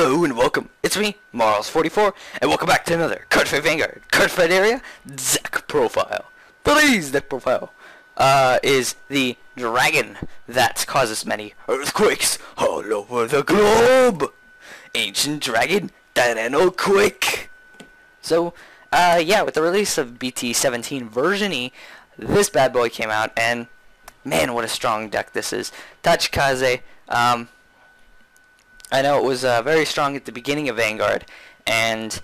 Hello and welcome. It's me, Marls44, and welcome back to another Cardfight Vanguard Cardfight area deck profile. Today's deck profile is the dragon that causes many earthquakes all over the globe. Ancient dragon Tyrannoquake. So, yeah, with the release of BT17 version E, this bad boy came out, and man, what a strong deck this is. Tachikaze, I know it was very strong at the beginning of Vanguard, and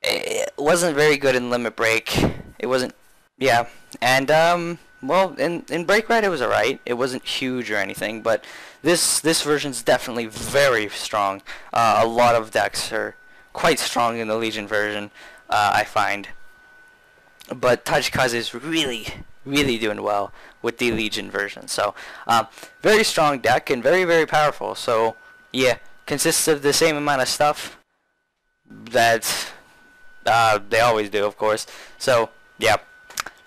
it wasn't very good in Limit Break. It wasn't, yeah, and well, in Break Ride it was alright. It wasn't huge or anything, but this version's definitely very strong. A lot of decks are quite strong in the Legion version, I find. But Tachikaze is really doing well with the Legion version. So, very strong deck and very powerful. So, yeah, consists of the same amount of stuff that they always do, of course. So, yeah,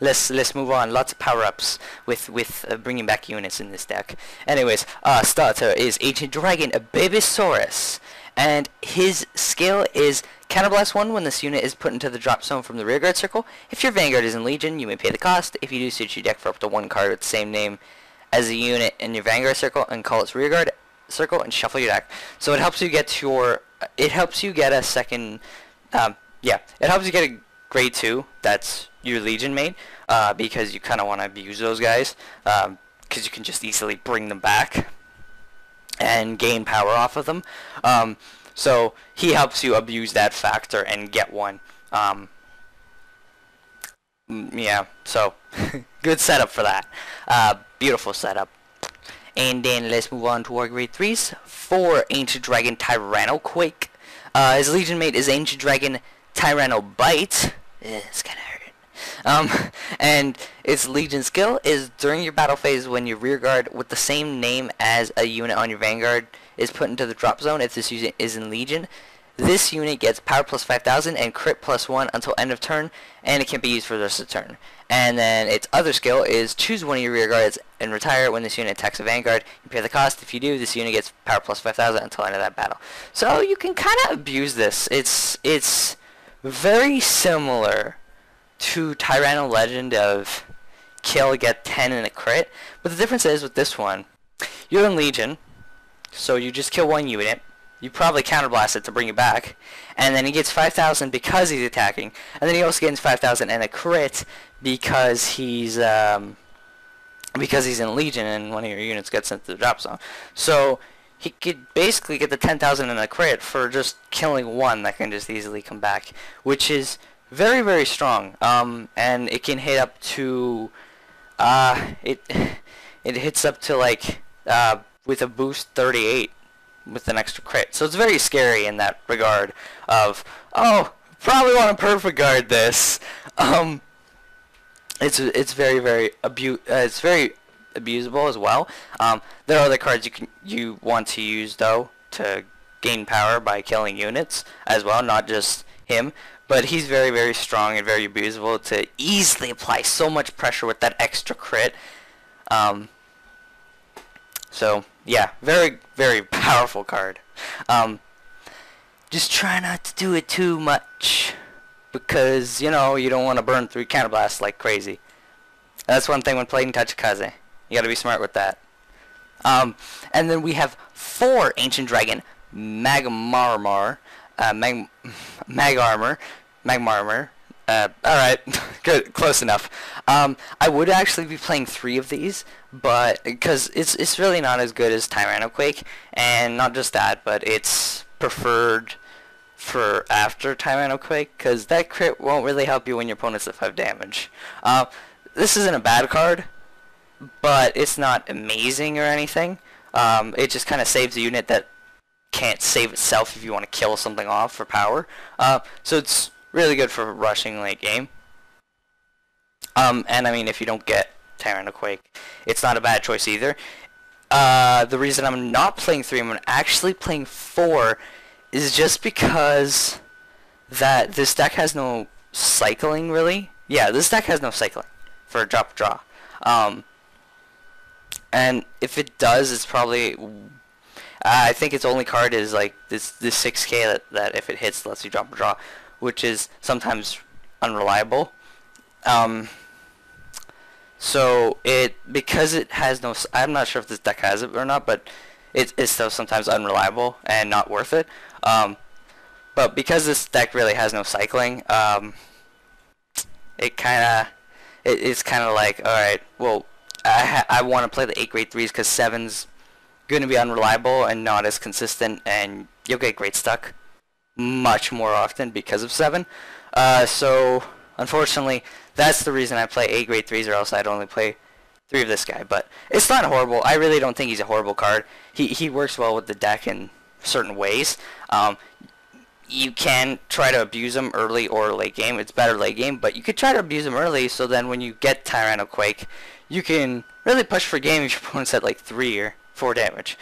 let's move on. Lots of power-ups with bringing back units in this deck. Anyways, starter is Ancient Dragon Babysaurus, and his skill is Counterblast 1 when this unit is put into the drop zone from the rearguard circle. If your Vanguard is in Legion, you may pay the cost. If you do, switch your deck for up to one card with the same name as the unit in your Vanguard circle and call its rearguard circle and shuffle your deck. So it helps you get your, it helps you get a second, yeah, it helps you get a grade 2 that's your Legion mate, because you kind of want to abuse those guys, because you can just easily bring them back and gain power off of them. So he helps you abuse that factor and get one. Yeah, so good setup for that. Beautiful setup. And then let's move on to our grade 3s for Ancient Dragon Tyrannoquake. His Legion mate is Ancient Dragon Tyrannobite. It's kind of hurt. And its Legion skill is during your battle phase when your rearguard with the same name as a unit on your Vanguard is put into the drop zone. If this unit is in Legion, this unit gets power plus 5,000 and crit plus 1 until end of turn, and it can be used for the rest of the turn. And then its other skill is choose one of your rear guards and retire when this unit attacks a Vanguard. You pay the cost. If you do, this unit gets power plus 5,000 until end of that battle. So you can kind of abuse this. It's very similar to Tyranno Legend of kill, get 10 and a crit. But the difference is with this one, you're in Legion, so you just kill one unit. You probably counterblast it to bring it back, and then he gets 5,000 because he's attacking, and then he also gets 5,000 and a crit because he's in Legion and one of your units gets into the drop zone. So he could basically get the 10,000 and a crit for just killing one that can just easily come back, which is very strong. And it can hit up to it hits up to like with a boost 38. With an extra crit, so it's very scary in that regard. Of probably want to perfect guard this. It's very abusable as well. There are other cards you want to use though to gain power by killing units as well, not just him. But he's very strong and very abusable to easily apply so much pressure with that extra crit. So yeah, very powerful card. Just try not to do it too much, because you know you don't want to burn through counterblasts like crazy. That's one thing when playing Tachikaze. You gotta be smart with that. And then we have 4 Ancient Dragon Magmaarmor, Magmaarmor. Alright, good, close enough. I would actually be playing 3 of these, but because it's really not as good as Tyrannoquake, and not just that, but it's preferred for after Tyrannoquake, because that crit won't really help you when your opponent's at 5 damage. This isn't a bad card, but it's not amazing or anything. It just kind of saves a unit that can't save itself if you want to kill something off for power. So it's really good for rushing late game. And I mean, if you don't get Tyrannoquake, it's not a bad choice either. The reason I'm not playing 3, I'm actually playing 4, is just because that this deck has no cycling, really. Yeah, this deck has no cycling for a drop draw. And if it does, it's probably I think its only card is like this 6K that if it hits lets you drop a draw, which is sometimes unreliable. So because it has no, I'm not sure if this deck has it or not, but it's still sometimes unreliable and not worth it. But because this deck really has no cycling, it's kind of like, all right, well, I want to play the 8 grade 3s because 7's going to be unreliable and not as consistent, and you'll get great stuck much more often because of 7. So unfortunately, that's the reason I play 8 grade 3s, or else I'd only play 3 of this guy. But it's not horrible. I really don't think he's a horrible card. He works well with the deck in certain ways. You can try to abuse him early or late game. It's better late game, but you could try to abuse him early, so then when you get Tyrannoquake, you can really push for game if your opponent's at like 3 or 4 damage.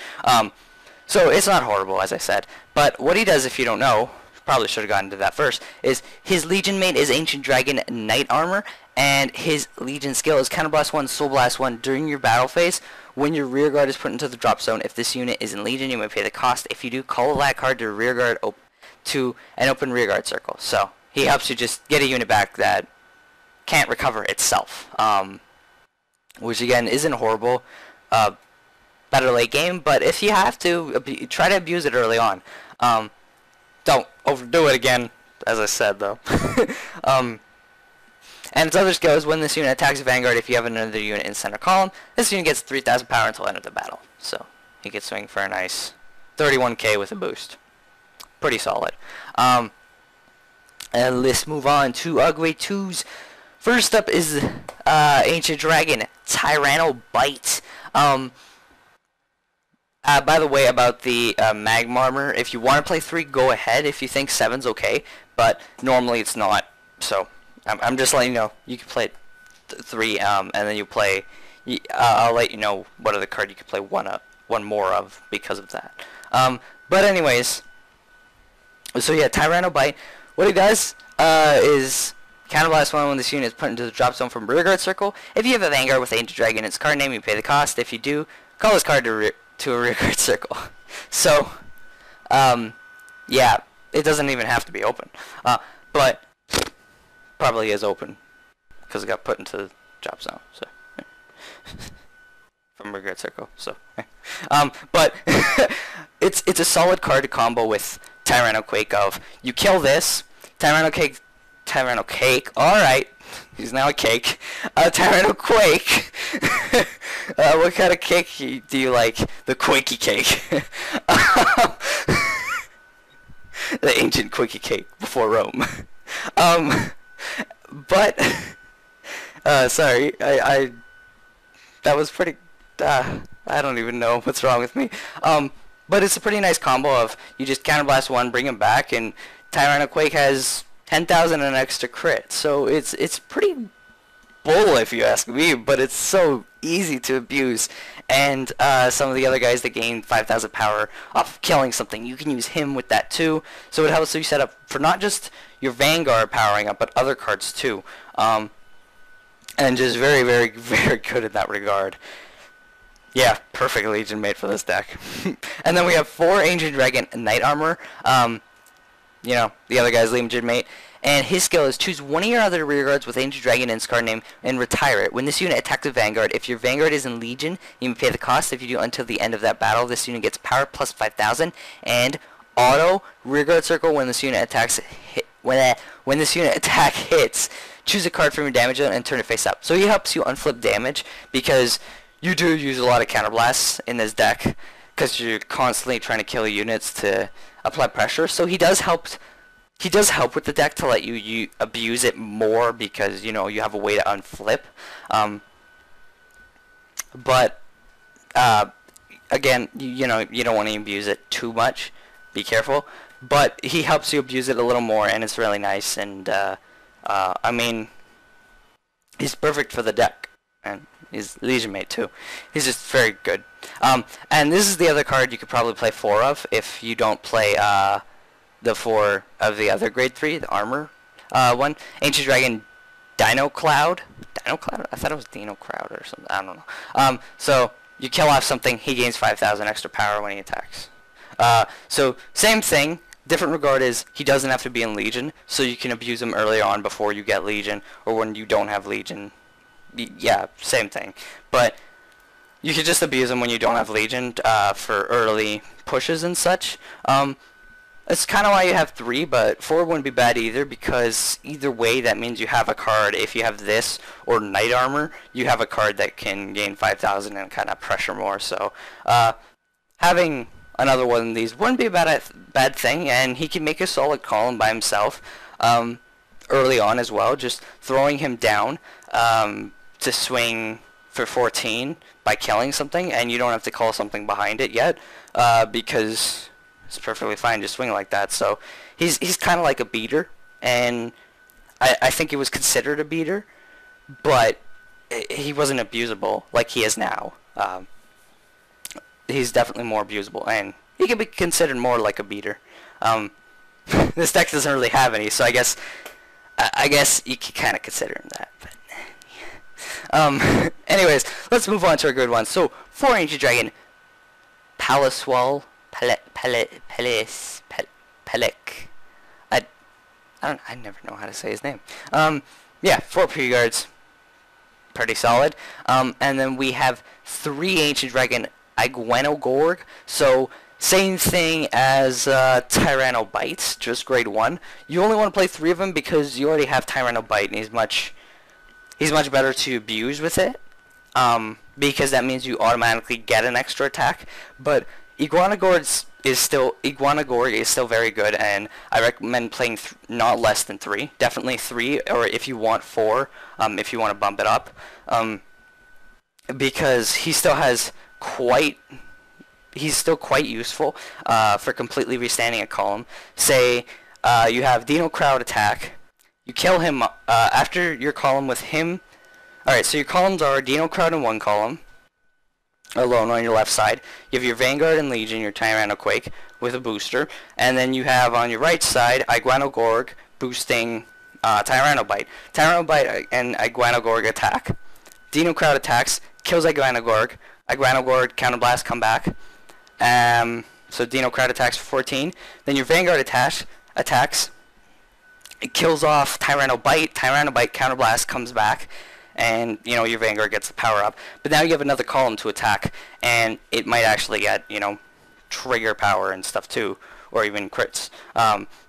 So it's not horrible, as I said. But what he does, if you don't know, probably should have gotten into that first, is his Legion mate is Ancient Dragon Knightarmor, and his Legion skill is Counterblast 1, Soul Blast 1 during your battle phase. When your rear guard is put into the drop zone, if this unit is in Legion, you may pay the cost. If you do, call that card to rear guard to an open rear guard circle. So he helps you just get a unit back that can't recover itself, which again isn't horrible. Better late game, but if you have to, try to abuse it early on. Don't overdo it again, as I said though. And its other skill is when this unit attacks Vanguard, if you have another unit in center column, this unit gets 3,000 power until the end of the battle. So he gets swing for a nice 31k with a boost. Pretty solid. And let's move on to grade 2s. First up is Ancient Dragon Tyrannobite. By the way, about the Magmaarmor, if you want to play 3, go ahead. If you think 7's okay, but normally it's not. So I'm just letting you know you can play 3, and then you play. I'll let you know what other card you can play one more of because of that. But anyways. So yeah, Tyrannobite, what he does is Counterblast 1 when this unit is put into the drop zone from rear guard circle. If you have a Vanguard with Ancient Dragon in its card name, you pay the cost. If you do, call this card to a rear guard circle. So, yeah, it doesn't even have to be open. But probably is open because it got put into the drop zone. So from rear guard circle. So, but it's a solid card to combo with Tyrannoquake of you kill this Tyrannoquake, alright, he's now a cake. Tyrannoquake. What kind of cake do you like? The Quakey cake. The ancient Quakey cake before Rome. But sorry, I that was pretty I don't even know what's wrong with me. But it's a pretty nice combo of you just Counterblast 1, bring him back, and Tyrannoquake has 10,000 and extra crit. So it's pretty bull if you ask me, but it's so easy to abuse. And some of the other guys that gain 5,000 power off of killing something, you can use him with that too. So it helps you set up for not just your Vanguard powering up, but other cards too. And just very, very, very good in that regard. Yeah, perfect Legion mate for this deck. And then we have 4 Ancient Dragon Knightarmor. You know, the other guy's Legion mate. And his skill is choose one of your other rear guards with Ancient Dragon in its card name and retire it. When this unit attacks a Vanguard, if your Vanguard is in Legion, you may pay the cost. If you do until the end of that battle, this unit gets power plus 5,000 and auto rear guard circle when this unit attacks when this unit attack hits. Choose a card from your damage zone and turn it face up. So he helps you unflip damage because you do use a lot of counterblasts in this deck because you're constantly trying to kill units to apply pressure. So he does help with the deck to let you abuse it more because, you know, you have a way to unflip. But again, you know, you don't want to abuse it too much. Be careful. But he helps you abuse it a little more, and it's really nice. And I mean, he's perfect for the deck. And he's Legion mate too. He's just very good. And this is the other card you could probably play 4 of if you don't play the 4 of the other grade 3, the armor one. Ancient Dragon Dinocrowd. Dinocrowd? I thought it was Dinocrowd or something. I don't know. So you kill off something, he gains 5,000 extra power when he attacks. So same thing. Different regard is he doesn't have to be in Legion, so you can abuse him early on before you get Legion, or when you don't have Legion. Yeah, same thing. But you could just abuse him when you don't have Legion for early pushes and such. That's kind of why you have 3, but 4 wouldn't be bad either, because either way that means you have a card. If you have this or Knightarmor, you have a card that can gain 5,000 and kind of pressure more. So having another one of these wouldn't be a bad thing, and he can make a solid column by himself early on as well, just throwing him down to swing for 14 by killing something, and you don't have to call something behind it yet, because it's perfectly fine just swing like that. So he's kind of like a beater, and I think he was considered a beater, but he wasn't abusable like he is now. He's definitely more abusable, and he can be considered more like a beater. This deck doesn't really have any, so I guess you can kind of consider him that. But anyways, let's move on to our good one. So 4 Ancient Dragon, Paraswall, Pelek. I never know how to say his name. Yeah, 4 pre-guards, pretty solid. And then we have 3 Ancient Dragon, Iguanogorg. So same thing as Tyrannobite, just grade 1. You only want to play 3 of them because you already have Tyrannobite, and he's much better to abuse with it. Because that means you automatically get an extra attack. But Iguanogorg is still very good, and I recommend playing not less than 3. Definitely 3, or if you want 4, if you want to bump it up, because he's still quite useful for completely restanding a column. Say you have Dinocrowd attack, you kill him after your column with him. Alright, so your columns are Dinocrowd in one column, alone on your left side. You have your Vanguard and Legion, your Tyrannoquake, with a booster. And then you have on your right side, Iguanogorg boosting Tyrannobite. Tyrannobite and Iguanogorg attack. Dinocrowd attacks, kills Iguanogorg. Iguanogorg counterblast, come back. So Dinocrowd attacks for 14. Then your Vanguard attacks. It kills off Tyrannobite. Tyrannobite counterblast, comes back. And, you know, your Vanguard gets the power up. But now you have another column to attack, and it might actually get, you know, trigger power and stuff too, or even crits.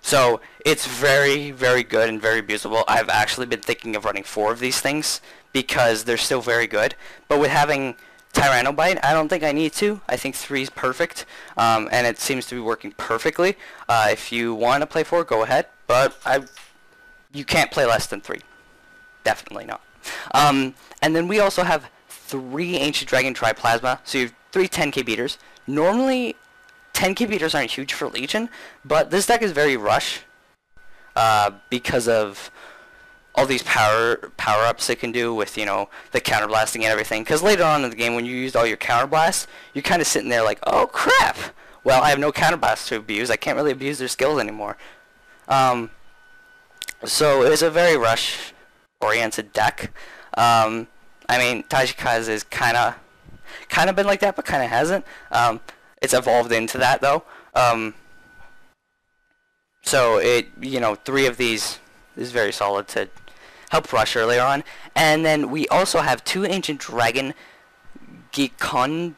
So it's very, very good and very abusable. I've actually been thinking of running 4 of these things because they're still very good. But with having Tyrannobite, I don't think I need to. I think 3 is perfect, and it seems to be working perfectly. If you want to play 4, go ahead, but you can't play less than 3. Definitely not. And then we also have 3 Ancient Dragon Triplasma, so you have 3 10k beaters. Normally, 10k beaters aren't huge for Legion, but this deck is very rush because of all these power-ups it can do with, you know, the counterblasting and everything. Because later on in the game, when you used all your counterblasts, you're kind of sitting there like, oh crap! Well, I have no counterblasts to abuse. I can't really abuse their skills anymore. So it was a very rush-oriented deck. I mean, Tajikaze is kind of been like that, but kind of hasn't. It's evolved into that though. So it, you know, 3 of these is very solid to help rush earlier on. And then we also have 2 Ancient Dragon Gioconda.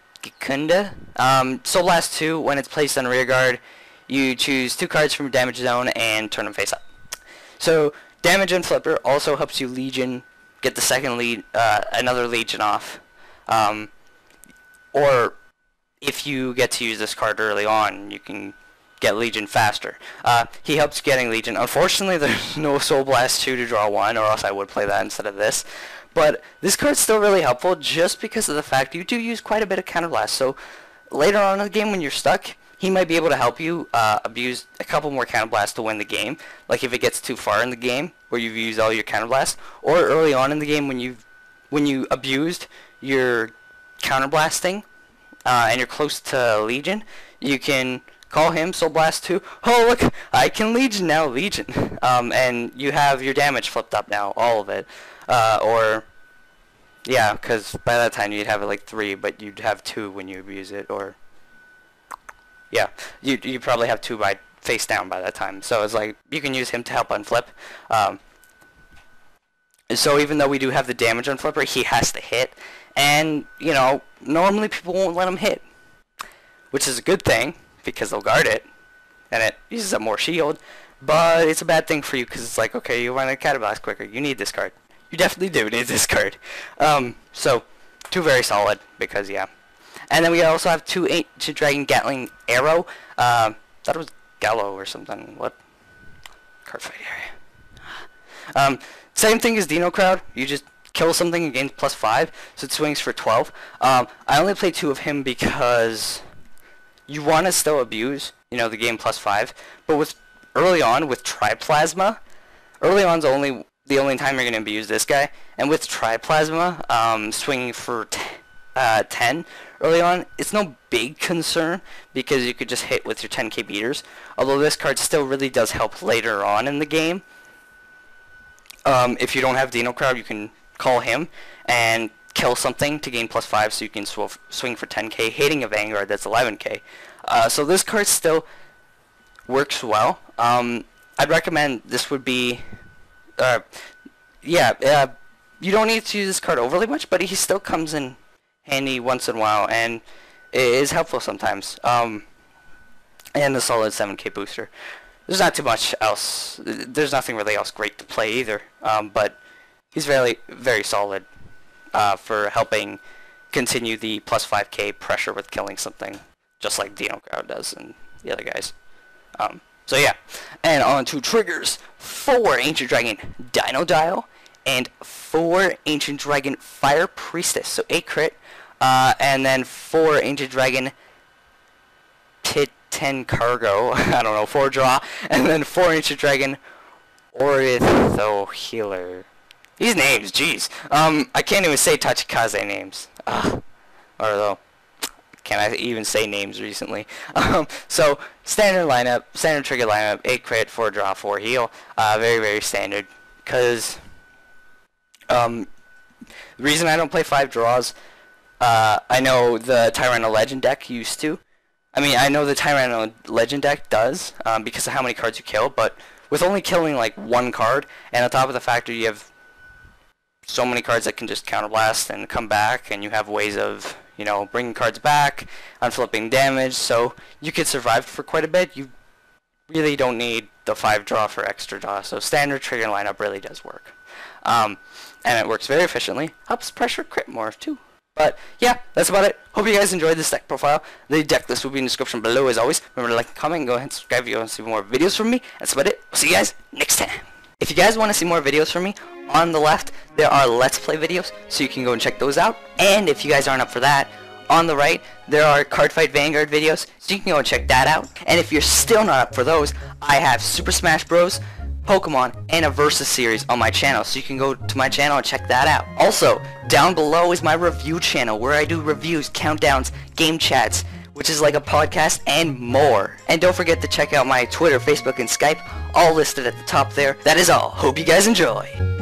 Soul Blast 2, when it's placed on rear guard, you choose 2 cards from your damage zone and turn them face up. So Damage and Flipper also helps you Legion, get the second another Legion off. Or if you get to use this card early on, you can get Legion faster. He helps getting Legion. Unfortunately, there's no Soul Blast 2 to draw 1, or else I would play that instead of this. But this card's still really helpful just because of the fact you do use quite a bit of Counterblast. So later on in the game when you're stuck, he might be able to help you abuse a couple more Counterblasts to win the game. Like if it gets too far in the game where you've used all your Counterblasts, or early on in the game when you abused your Counterblasting and you're close to Legion, you can call him Soul Blast 2. Oh look, I can Legion now, Legion. And you have your damage flipped up now, all of it. Or yeah, because by that time you'd have it like 3, but you'd have 2 when you abuse it, or yeah, you probably have 2 by face down by that time. So it's like you can use him to help unflip. So even though we do have the damage on flipper, he has to hit, and you know, normally people won't let him hit, which is a good thing because they'll guard it and it uses up more shield. But it's a bad thing for you because it's like, okay, you want to Catablast quicker, you need this card. You definitely do need this card. So 2 very solid because yeah. And then we also have 2 Ancient Dragon Gattlingaro. Thought it was Gallo or something. What? Cardfight area. Same thing as Dinocrowd. You just kill something and gain +5, so it swings for 12. I only play 2 of him because you want to still abuse, you know, the game +5. But with early on with Triplasma, early on's the only time you're going to abuse this guy. And with Triplasma, swinging for 10 early on, it's no big concern because you could just hit with your 10k beaters. Although this card still really does help later on in the game. If you don't have Dinocrowd, you can call him and kill something to gain +5 so you can swing for 10k, hitting a Vanguard that's 11k. So this card still works well. I'd recommend this would be, you don't need to use this card overly much, but he still comes in handy once in a while, and it is helpful sometimes. And a solid 7k booster. There's not too much else. There's nothing really else great to play either. But he's very, very solid for helping continue the +5k pressure with killing something, just like Dinocrowd does and the other guys. So yeah, and on to triggers. 4 Ancient Dragon Dinodile and 4 Ancient Dragon Fire Priestess. So 8 crit, and then 4 Ancient Dragon Titanocargo. I don't know, 4 draw, and then 4 Ancient Dragon Ornithhealer. These names, jeez. I can't even say Tachikaze names. Or though. Can I even say names recently? So standard lineup, standard trigger lineup, 8 crit, 4 draw, 4 heal. Very, very standard. Because the reason I don't play 5 draws, I know the Tyranno Legend deck used to. I mean, I know the Tyranno Legend deck does because of how many cards you kill, but with only killing like 1 card, and on top of the fact that you have so many cards that can just counterblast and come back, and you have ways of, you know, bringing cards back, unflipping damage, so you could survive for quite a bit. You really don't need the 5 draw for extra draw, so standard trigger lineup really does work. And it works very efficiently, helps pressure crit more too. But yeah, that's about it. Hope you guys enjoyed this deck profile. The deck list will be in the description below as always. Remember to like and comment and go ahead and subscribe if you want to see more videos from me. That's about it. We'll see you guys next time. If you guys want to see more videos from me, on the left there are Let's Play videos, so you can go and check those out. And if you guys aren't up for that, on the right there are Cardfight Vanguard videos, so you can go and check that out. And if you're still not up for those, I have Super Smash Bros, Pokemon, and a Versus series on my channel, so you can go to my channel and check that out. Also, down below is my review channel where I do reviews, countdowns, game chats, which is like a podcast, and more. And don't forget to check out my Twitter, Facebook, and Skype, all listed at the top there. That is all. Hope you guys enjoy.